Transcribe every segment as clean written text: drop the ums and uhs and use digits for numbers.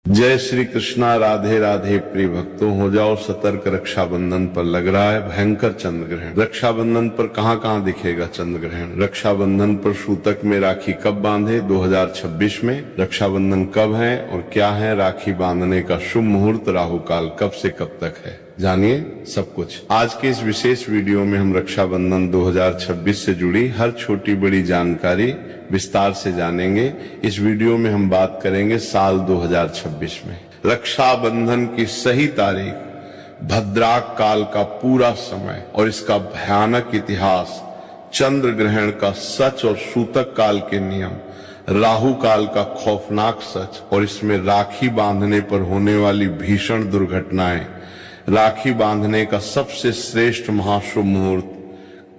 जय श्री कृष्णा। राधे राधे प्रिय भक्तों, हो जाओ सतर्क। रक्षाबंधन पर लग रहा है भयंकर चंद्र ग्रहण। रक्षाबंधन पर कहां कहां दिखेगा चंद्र ग्रहण। रक्षाबंधन पर सूतक में राखी कब बांधे 2026 में। रक्षाबंधन कब है और क्या है राखी बांधने का शुभ मुहूर्त, राहु काल कब से कब तक है, जानिए सब कुछ आज के इस विशेष वीडियो में। हम रक्षाबंधन 2026 से जुड़ी हर छोटी बड़ी जानकारी विस्तार से जानेंगे। इस वीडियो में हम बात करेंगे साल 2026 में रक्षाबंधन की सही तारीख, भद्राक काल का पूरा समय और इसका भयानक इतिहास, चंद्र ग्रहण का सच और सूतक काल के नियम, राहु काल का खौफनाक सच और इसमें राखी बांधने पर होने वाली भीषण दुर्घटनाएं, राखी बांधने का सबसे श्रेष्ठ महाशुभ मुहूर्त,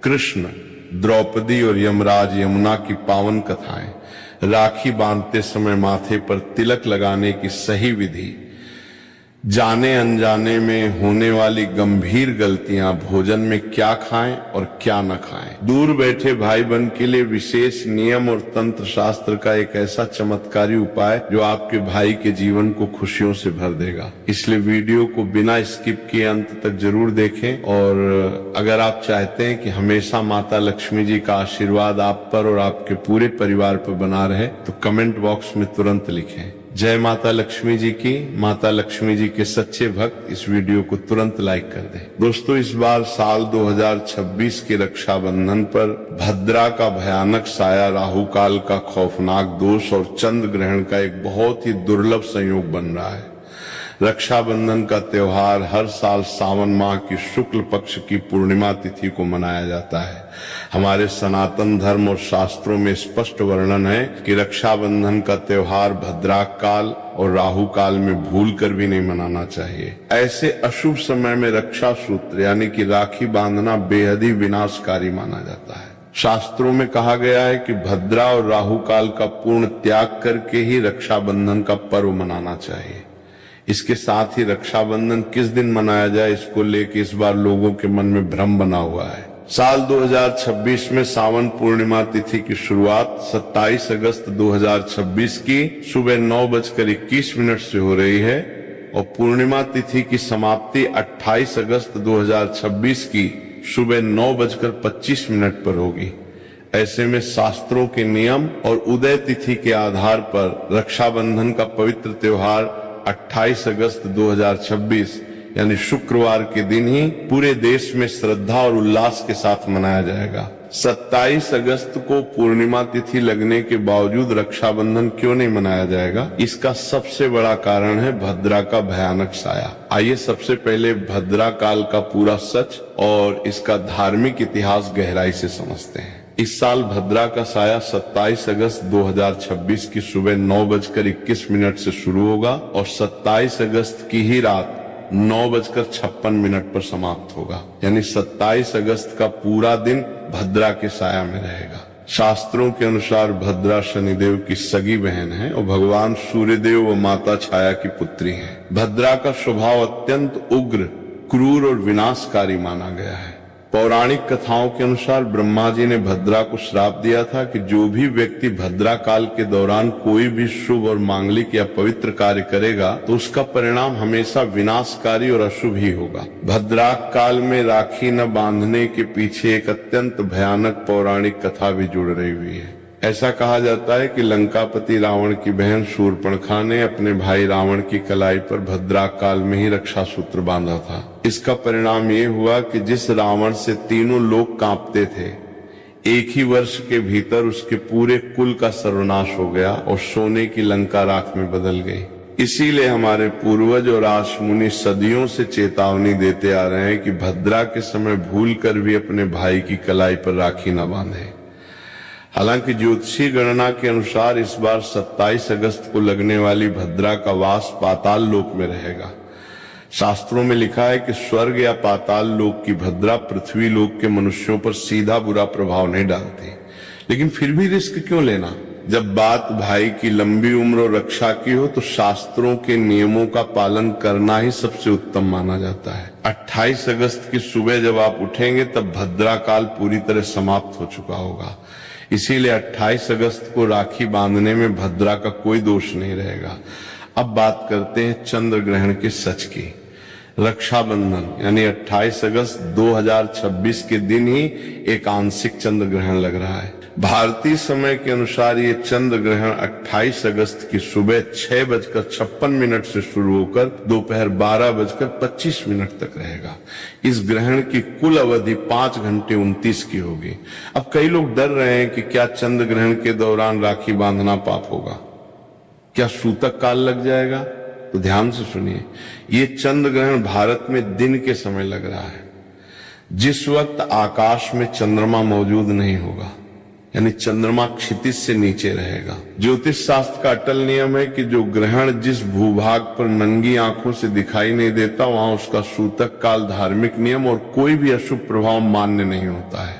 कृष्ण, द्रौपदी और यमराज यमुना की पावन कथाएं, राखी बांधते समय माथे पर तिलक लगाने की सही विधि, जाने अनजाने में होने वाली गंभीर गलतियां, भोजन में क्या खाएं और क्या न खाएं, दूर बैठे भाई बहन के लिए विशेष नियम और तंत्र शास्त्र का एक ऐसा चमत्कारी उपाय जो आपके भाई के जीवन को खुशियों से भर देगा। इसलिए वीडियो को बिना स्किप किए अंत तक जरूर देखें। और अगर आप चाहते हैं कि हमेशा माता लक्ष्मी जी का आशीर्वाद आप पर और आपके पूरे परिवार पर बना रहे तो कमेंट बॉक्स में तुरंत लिखें जय माता लक्ष्मी जी की। माता लक्ष्मी जी के सच्चे भक्त इस वीडियो को तुरंत लाइक कर दें। दोस्तों, इस बार साल 2026 के रक्षाबंधन पर भद्रा का भयानक साया, राहु काल का खौफनाक दोष और चंद्र ग्रहण का एक बहुत ही दुर्लभ संयोग बन रहा है। रक्षाबंधन का त्योहार हर साल सावन माह की शुक्ल पक्ष की पूर्णिमा तिथि को मनाया जाता है। हमारे सनातन धर्म और शास्त्रों में स्पष्ट वर्णन है कि रक्षाबंधन का त्योहार भद्राक काल और राहु काल में भूल कर भी नहीं मनाना चाहिए। ऐसे अशुभ समय में रक्षा सूत्र यानी कि राखी बांधना बेहद ही विनाशकारी माना जाता है। शास्त्रों में कहा गया है कि भद्रा और राहु काल का पूर्ण त्याग करके ही रक्षाबंधन का पर्व मनाना चाहिए। इसके साथ ही रक्षाबंधन किस दिन मनाया जाए, इसको लेकर इस बार लोगों के मन में भ्रम बना हुआ है। साल 2026 में सावन पूर्णिमा तिथि की शुरुआत 27 अगस्त 2026 की सुबह 9:21 से हो रही है और पूर्णिमा तिथि की समाप्ति 28 अगस्त 2026 की सुबह 9:25 पर होगी। ऐसे में शास्त्रों के नियम और उदय तिथि के आधार पर रक्षाबंधन का पवित्र त्योहार 28 अगस्त 2026 यानी शुक्रवार के दिन ही पूरे देश में श्रद्धा और उल्लास के साथ मनाया जाएगा। 27 अगस्त को पूर्णिमा तिथि लगने के बावजूद रक्षाबंधन क्यों नहीं मनाया जाएगा? इसका सबसे बड़ा कारण है भद्रा का भयानक साया। आइए सबसे पहले भद्रा काल का पूरा सच और इसका धार्मिक इतिहास गहराई से समझते हैं। इस साल भद्रा का साया 27 अगस्त 2026 की सुबह 9:21 से शुरू होगा और 27 अगस्त की ही रात 9:56 पर समाप्त होगा। यानी 27 अगस्त का पूरा दिन भद्रा के साया में रहेगा। शास्त्रों के अनुसार भद्रा शनिदेव की सगी बहन है और भगवान सूर्यदेव व माता छाया की पुत्री है। भद्रा का स्वभाव अत्यंत उग्र, क्रूर और विनाशकारी माना गया है। पौराणिक कथाओं के अनुसार ब्रह्मा जी ने भद्रा को श्राप दिया था कि जो भी व्यक्ति भद्रा काल के दौरान कोई भी शुभ और मांगलिक या पवित्र कार्य करेगा तो उसका परिणाम हमेशा विनाशकारी और अशुभ ही होगा। भद्राक काल में राखी न बांधने के पीछे एक अत्यंत भयानक पौराणिक कथा भी जुड़ रही हुई है। ऐसा कहा जाता है कि लंकापति रावण की बहन शूर्पणखा ने अपने भाई रावण की कलाई पर भद्राक काल में ही रक्षा सूत्र बांधा था। इसका परिणाम ये हुआ कि जिस रावण से तीनों लोग कांपते थे, एक ही वर्ष के भीतर उसके पूरे कुल का सर्वनाश हो गया और सोने की लंका राख में बदल गई। इसीलिए हमारे पूर्वज और ऋषि मुनि सदियों से चेतावनी देते आ रहे हैं कि भद्रा के समय भूल कर भी अपने भाई की कलाई पर राखी न बांधे। हालांकि ज्योतिषीय गणना के अनुसार इस बार 27 अगस्त को लगने वाली भद्रा का वास पाताल लोक में रहेगा। शास्त्रों में लिखा है कि स्वर्ग या पाताल लोक की भद्रा पृथ्वी लोक के मनुष्यों पर सीधा बुरा प्रभाव नहीं डालती, लेकिन फिर भी रिस्क क्यों लेना? जब बात भाई की लंबी उम्र और रक्षा की हो तो शास्त्रों के नियमों का पालन करना ही सबसे उत्तम माना जाता है। 28 अगस्त की सुबह जब आप उठेंगे तब भद्रा काल पूरी तरह समाप्त हो चुका होगा। इसीलिए 28 अगस्त को राखी बांधने में भद्रा का कोई दोष नहीं रहेगा। अब बात करते हैं चंद्र ग्रहण के सच की। रक्षाबंधन यानी 28 अगस्त 2026 के दिन ही एक आंशिक चंद्र ग्रहण लग रहा है। भारतीय समय के अनुसार ये चंद्र ग्रहण 28 अगस्त की सुबह 6:56 से शुरू होकर दोपहर 12:25 तक रहेगा। इस ग्रहण की कुल अवधि 5 घंटे 29 की होगी। अब कई लोग डर रहे हैं कि क्या चंद्र ग्रहण के दौरान राखी बांधना पाप होगा, क्या सूतक काल लग जाएगा? तो ध्यान से सुनिए, ये चंद्र ग्रहण भारत में दिन के समय लग रहा है, जिस वक्त आकाश में चंद्रमा मौजूद नहीं होगा, यानी चंद्रमा क्षितिज से नीचे रहेगा। ज्योतिष शास्त्र का अटल नियम है कि जो ग्रहण जिस भूभाग पर नंगी आंखों से दिखाई नहीं देता, वहां उसका सूतक काल, धार्मिक नियम और कोई भी अशुभ प्रभाव मान्य नहीं होता है।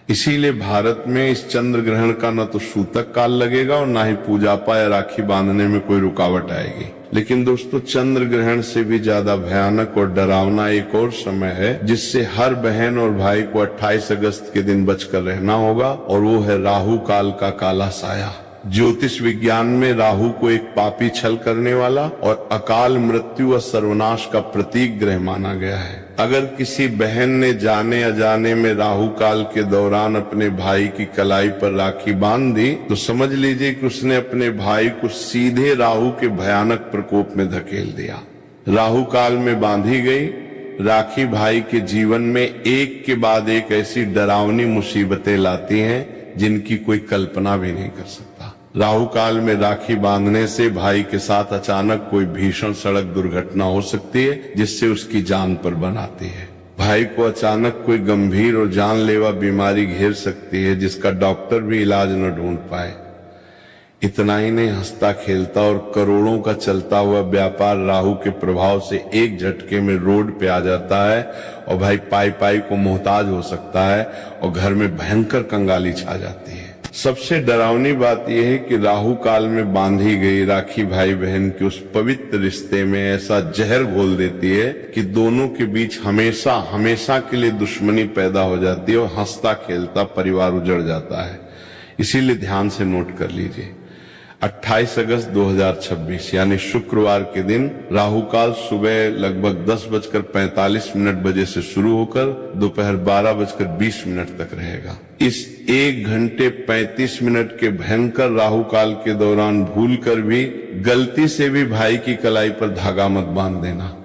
इसीलिए भारत में इस चंद्र ग्रहण का न तो सूतक काल लगेगा और न ही पूजापा या राखी बांधने में कोई रुकावट आएगी। लेकिन दोस्तों, चंद्र ग्रहण से भी ज्यादा भयानक और डरावना एक और समय है जिससे हर बहन और भाई को 28 अगस्त के दिन बचकर रहना होगा, और वो है राहु काल का काला साया। ज्योतिष विज्ञान में राहु को एक पापी छल करने वाला और अकाल मृत्यु व सर्वनाश का प्रतीक ग्रह माना गया है। अगर किसी बहन ने जाने अजाने में राहु काल के दौरान अपने भाई की कलाई पर राखी बांध दी, तो समझ लीजिए कि उसने अपने भाई को सीधे राहु के भयानक प्रकोप में धकेल दिया। राहु काल में बांधी गई राखी भाई के जीवन में एक के बाद एक ऐसी डरावनी मुसीबतें लाती हैं जिनकी कोई कल्पना भी नहीं कर सकता। राहु काल में राखी बांधने से भाई के साथ अचानक कोई भीषण सड़क दुर्घटना हो सकती है जिससे उसकी जान पर बन आती है। भाई को अचानक कोई गंभीर और जानलेवा बीमारी घेर सकती है जिसका डॉक्टर भी इलाज न ढूंढ पाए। इतना ही नहीं, हंसता खेलता और करोड़ों का चलता हुआ व्यापार राहु के प्रभाव से एक झटके में रोड पे आ जाता है और भाई पाई पाई को मोहताज हो सकता है और घर में भयंकर कंगाली छा जाती है। सबसे डरावनी बात यह है कि राहु काल में बांधी गई राखी भाई बहन के उस पवित्र रिश्ते में ऐसा जहर घोल देती है कि दोनों के बीच हमेशा हमेशा के लिए दुश्मनी पैदा हो जाती है और हंसता खेलता परिवार उजड़ जाता है। इसीलिए ध्यान से नोट कर लीजिए, 28 अगस्त 2026 यानी शुक्रवार के दिन राहु काल सुबह लगभग 10:45 बजे से शुरू होकर दोपहर 12:20 तक रहेगा। इस 1 घंटे 35 मिनट के भयंकर राहु काल के दौरान भूलकर भी गलती से भी भाई की कलाई पर धागा मत बांध देना,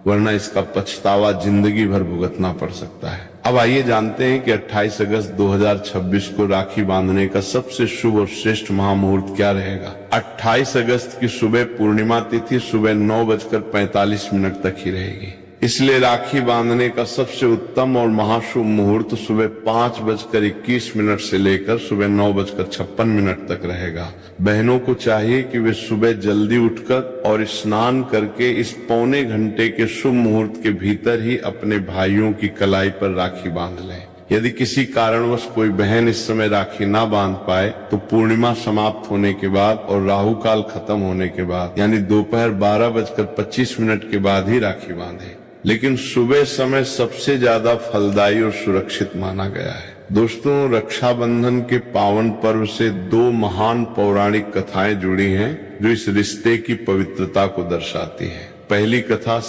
वरना इसका पछतावा जिंदगी भर भुगतना पड़ सकता है। अब आइए जानते हैं कि 28 अगस्त 2026 को राखी बांधने का सबसे शुभ और श्रेष्ठ महामुहूर्त क्या रहेगा। 28 अगस्त की सुबह पूर्णिमा तिथि सुबह 9:45 तक ही रहेगी। इसलिए राखी बांधने का सबसे उत्तम और महाशुभ मुहूर्त सुबह 5:21 से लेकर सुबह 9:56 तक रहेगा। बहनों को चाहिए कि वे सुबह जल्दी उठकर और स्नान करके इस पौने घंटे के शुभ मुहूर्त के भीतर ही अपने भाइयों की कलाई पर राखी बांध लें। यदि किसी कारणवश कोई बहन इस समय राखी ना बांध पाए तो पूर्णिमा समाप्त होने के बाद और राहु काल खत्म होने के बाद यानी दोपहर 12:25 के बाद ही राखी बांधे। लेकिन सुबह समय सबसे ज्यादा फलदायी और सुरक्षित माना गया है। दोस्तों, रक्षाबंधन के पावन पर्व से 2 महान पौराणिक कथाएं जुड़ी हैं जो इस रिश्ते की पवित्रता को दर्शाती है। पहली कथा